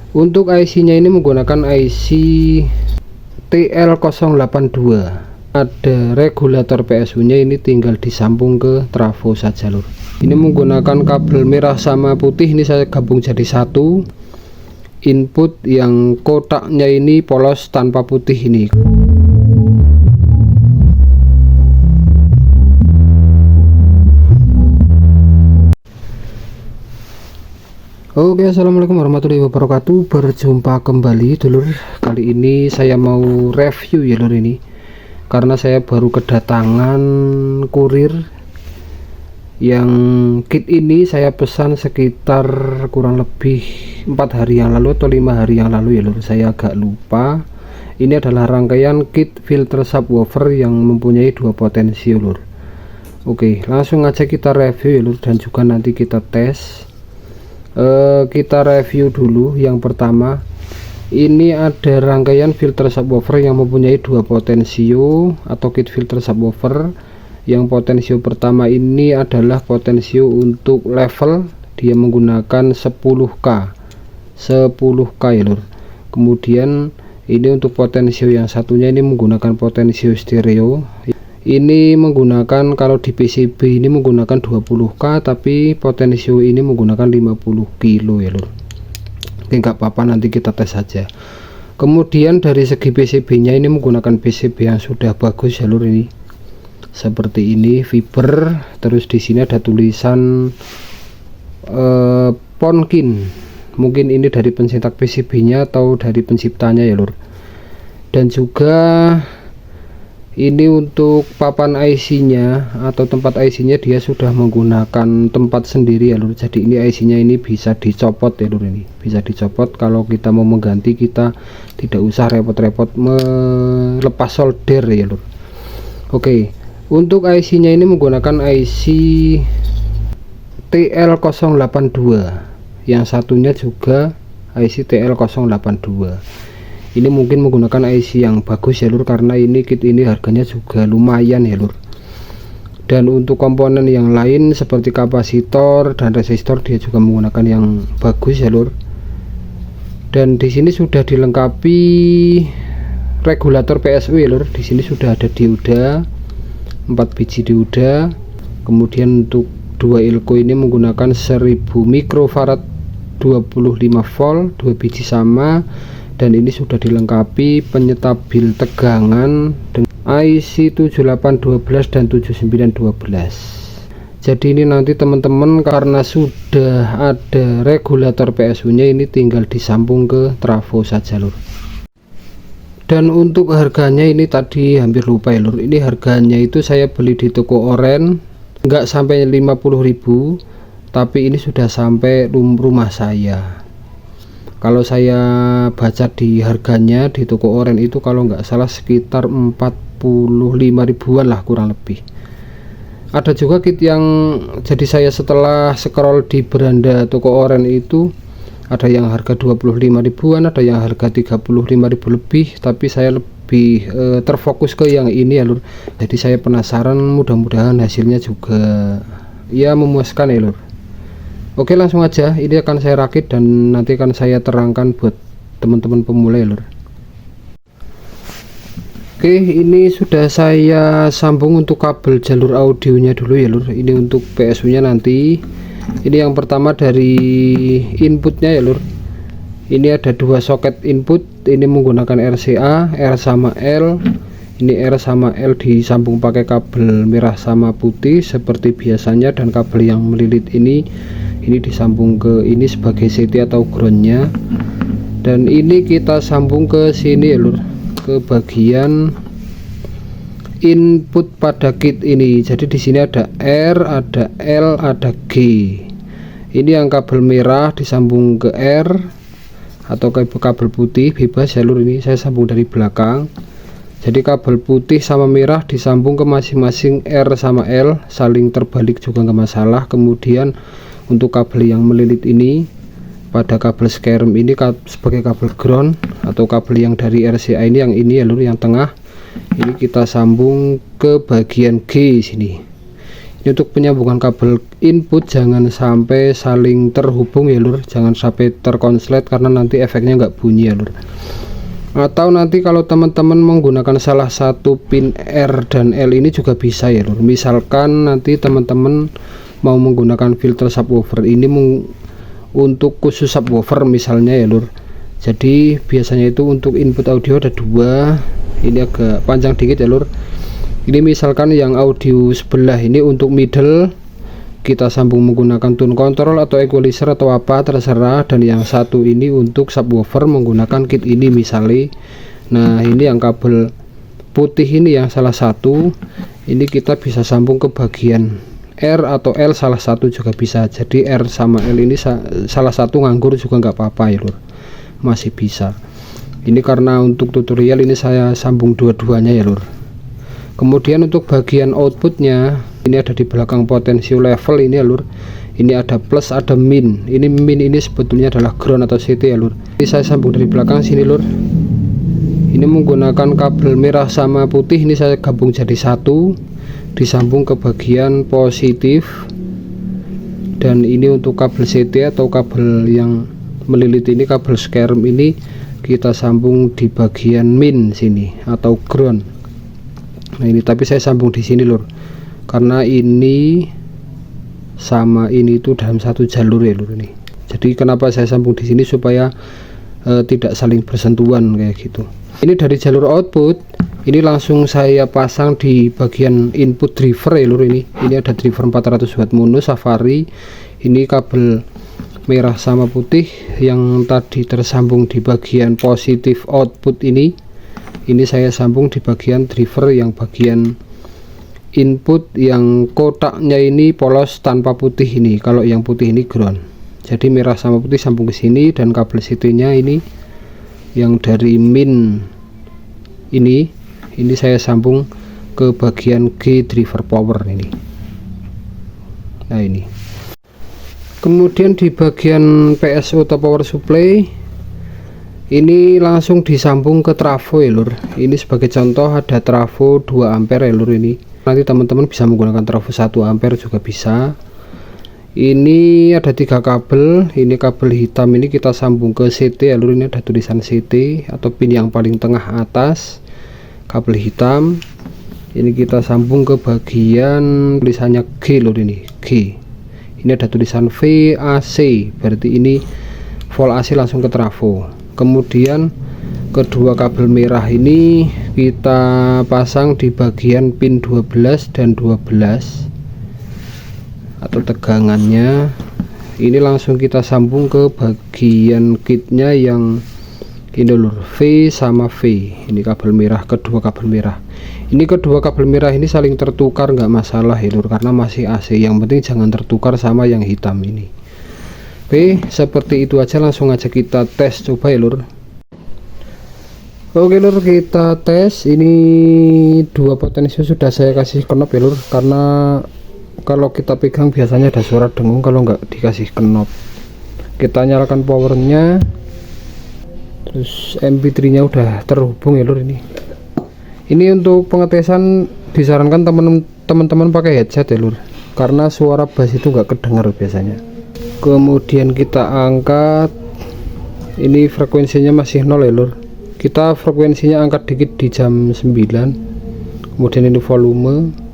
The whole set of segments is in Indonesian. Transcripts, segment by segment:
Untuk IC nya ini menggunakan IC TL082. Ada regulator PSU nya, ini tinggal disambung ke trafo saja lur. Ini menggunakan kabel merah sama putih, ini saya gabung jadi satu. Input yang kotaknya ini polos tanpa putih ini. Oke, assalamualaikum warahmatullahi wabarakatuh. Berjumpa kembali dulur. Kali ini saya mau review ya lur, ini karena saya baru kedatangan kurir. Yang kit ini saya pesan sekitar kurang lebih 4 hari yang lalu atau 5 hari yang lalu ya lur, saya agak lupa. Ini adalah rangkaian kit filter subwoofer yang mempunyai 2 potensi lur. Oke, langsung aja kita review ya lur, dan juga nanti kita tes. Kita review dulu. Yang pertama, ini ada rangkaian filter subwoofer yang mempunyai 2 potensio atau kit filter subwoofer. Yang potensio pertama ini adalah potensio untuk level, dia menggunakan 10k ya lur. Kemudian ini untuk potensio yang satunya ini menggunakan potensio stereo. Ini menggunakan, kalau di PCB ini menggunakan 20k, tapi potensio ini menggunakan 50 kilo ya lur. Oke, nggak apa-apa, nanti kita tes saja. Kemudian dari segi PCB nya ini menggunakan PCB yang sudah bagus ya lur, ini seperti ini fiber. Terus di sini ada tulisan Ponkin, mungkin ini dari pencetak PCB nya atau dari penciptanya ya lur. Dan juga ini untuk papan IC nya atau tempat IC nya, dia sudah menggunakan tempat sendiri ya lur. Jadi ini IC nya ini bisa dicopot ya lur, ini bisa dicopot. Kalau kita mau mengganti, kita tidak usah repot-repot melepas solder ya lur. Oke, untuk IC nya ini menggunakan IC TL082, yang satunya juga IC TL082. Ini mungkin menggunakan IC yang bagus ya lur, karena ini kit ini harganya juga lumayan ya lur. Dan untuk komponen yang lain seperti kapasitor dan resistor, dia juga menggunakan yang bagus ya lur. Dan di sini sudah dilengkapi regulator PSU ya lur. Di sini sudah ada dioda 4 biji dioda. Kemudian untuk 2 elko ini menggunakan 1000 mikrofarad 25 volt, 2 biji sama. Dan ini sudah dilengkapi penyetabil tegangan dengan IC 7812 dan 7912. Jadi ini nanti teman-teman, karena sudah ada regulator PSU nya, ini tinggal disambung ke trafo saja lur. Dan untuk harganya ini tadi hampir lupa ya lur. Ini harganya itu saya beli di toko oren nggak sampai 50.000, tapi ini sudah sampai rumah saya. Kalau saya baca di harganya di toko oren itu, kalau nggak salah sekitar 45 ribuan lah kurang lebih. Ada juga kit yang, jadi saya setelah scroll di beranda toko oren itu, ada yang harga 25 ribuan, ada yang harga 35 ribu lebih, tapi saya lebih terfokus ke yang ini ya lur. Jadi saya penasaran, mudah-mudahan hasilnya juga ya memuaskan ya lur. Oke, langsung aja, ini akan saya rakit dan nanti akan saya terangkan buat teman-teman pemula ya lur. Oke, ini sudah saya sambung untuk kabel jalur audionya dulu ya lur. Ini untuk PSU nya nanti. Ini yang pertama dari inputnya ya lur. Ini ada 2 soket input, ini menggunakan RCA, R sama L. Ini R sama L disambung pakai kabel merah sama putih seperti biasanya, dan kabel yang melilit ini disambung ke ini sebagai CT atau groundnya. Dan ini kita sambung ke sini ya lur, ke bagian input pada kit ini. Jadi di sini ada R, ada L, ada G. Ini yang kabel merah disambung ke R atau ke kabel putih, bebas ya lur. Ini saya sambung dari belakang. Jadi kabel putih sama merah disambung ke masing-masing R sama L, saling terbalik juga nggak masalah. Kemudian untuk kabel yang melilit ini pada kabel skerm ini sebagai kabel ground atau kabel yang dari RCA ini, yang ini ya lur, yang tengah ini kita sambung ke bagian G sini. Ini untuk penyambungan kabel input jangan sampai saling terhubung ya lur, jangan sampai terkonslet karena nanti efeknya nggak bunyi ya lur. Atau nanti kalau teman-teman menggunakan salah satu pin R dan L ini juga bisa ya lur. Misalkan nanti teman-teman mau menggunakan filter subwoofer ini untuk khusus subwoofer misalnya ya lur. Jadi biasanya itu untuk input audio ada dua, ini agak panjang dikit ya lur. Ini misalkan yang audio sebelah ini untuk middle, kita sambung menggunakan tone control atau equalizer atau apa terserah, dan yang satu ini untuk subwoofer menggunakan kit ini misalnya. Nah ini yang kabel putih ini yang salah satu ini kita bisa sambung ke bagian R atau L, salah satu juga bisa. Jadi R sama L ini salah satu nganggur juga nggak apa-apa ya lur, masih bisa. Ini karena untuk tutorial ini saya sambung dua-duanya ya lur. Kemudian untuk bagian outputnya ini ada di belakang potensio level ini ya lur. Ini ada plus ada min. Ini min ini sebetulnya adalah ground atau CT ya lur. Ini saya sambung dari belakang sini lur. Ini menggunakan kabel merah sama putih, ini saya gabung jadi satu, disambung ke bagian positif. Dan ini untuk kabel CT atau kabel yang melilit ini, kabel scarm ini kita sambung di bagian min sini atau ground. Nah ini tapi saya sambung di sini lur, karena ini sama ini itu dalam satu jalur ya lur ini. Jadi kenapa saya sambung di sini supaya tidak saling bersentuhan kayak gitu. Ini dari jalur output ini langsung saya pasang di bagian input driver ya lur ini. Ini ada driver 400 watt mono Safari. Ini kabel merah sama putih yang tadi tersambung di bagian positif output ini. Ini saya sambung di bagian driver yang bagian input yang kotaknya ini polos tanpa putih ini. Kalau yang putih ini ground. Jadi merah sama putih sambung ke sini, dan kabel CT nya ini yang dari min ini saya sambung ke bagian G driver power ini. Nah ini. Kemudian di bagian PSO atau power supply ini langsung disambung ke trafo ya lur. Ini sebagai contoh ada trafo 2 ampere ya lur ini. Nanti teman-teman bisa menggunakan trafo 1 ampere juga bisa. Ini ada 3 kabel. Ini kabel hitam ini kita sambung ke CT ya lur. Ini ada tulisan CT atau pin yang paling tengah atas. Kabel hitam. Ini kita sambung ke bagian tulisannya G lur ini. G. Ini ada tulisan VAC. Berarti ini volt AC langsung ke trafo. Kemudian kedua kabel merah ini kita pasang di bagian pin 12 dan 12 atau tegangannya. Ini langsung kita sambung ke bagian kitnya yang ini lur, V sama V. Ini kabel merah, kedua kabel merah. Ini kedua kabel merah ini saling tertukar nggak masalah ya lur, karena masih AC. Yang penting jangan tertukar sama yang hitam ini. Oke, seperti itu aja, langsung aja kita tes coba ya lur. Oke lur, kita tes. Ini dua potensio sudah saya kasih knop ya lur, karena kalau kita pegang biasanya ada suara dengung kalau nggak dikasih knop. Kita nyalakan powernya, terus MP3 nya udah terhubung ya lur. Ini untuk pengetesan disarankan teman-teman pakai headset ya lur, karena suara bass itu nggak kedengar biasanya. Kemudian kita angkat, ini frekuensinya masih 0 ya lur. Kita frekuensinya angkat dikit di jam 9. Kemudian ini volume.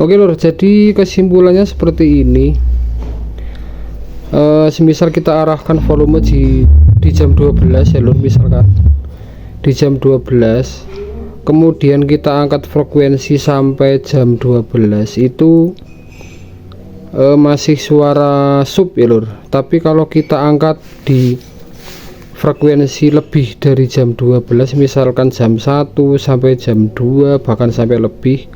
Oke lur, jadi kesimpulannya seperti ini. Semisal kita arahkan volume di jam 12 ya lur, misalkan di jam 12, kemudian kita angkat frekuensi sampai jam 12, itu masih suara sub ya lur. Tapi kalau kita angkat di frekuensi lebih dari jam 12, misalkan jam 1 sampai jam 2 bahkan sampai lebih,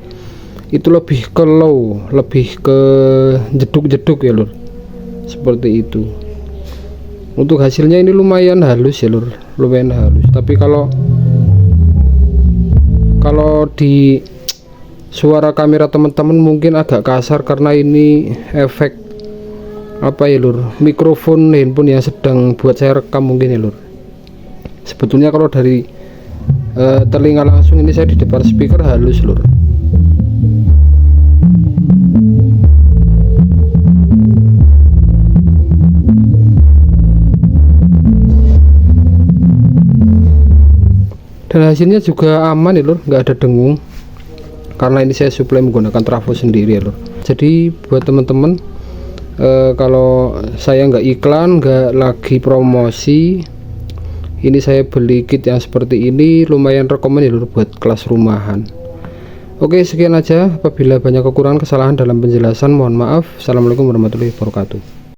itu lebih ke low, lebih ke jeduk-jeduk ya lur, seperti itu. Untuk hasilnya ini lumayan halus ya lur, lumayan halus. Tapi kalau di suara kamera teman-teman mungkin agak kasar karena ini efek apa ya lur, mikrofon handphone yang sedang buat saya rekam mungkin ya lur. Sebetulnya kalau dari telinga langsung ini saya di depan speaker halus lur. Dan hasilnya juga aman ya lur, nggak ada dengung karena ini saya suplai menggunakan trafo sendiri ya lur. Jadi buat teman-teman, kalau saya nggak iklan, nggak lagi promosi, ini saya beli kit yang seperti ini, lumayan rekomen ya lur buat kelas rumahan. Oke, sekian aja. Apabila banyak kekurangan kesalahan dalam penjelasan, mohon maaf. Assalamualaikum warahmatullahi wabarakatuh.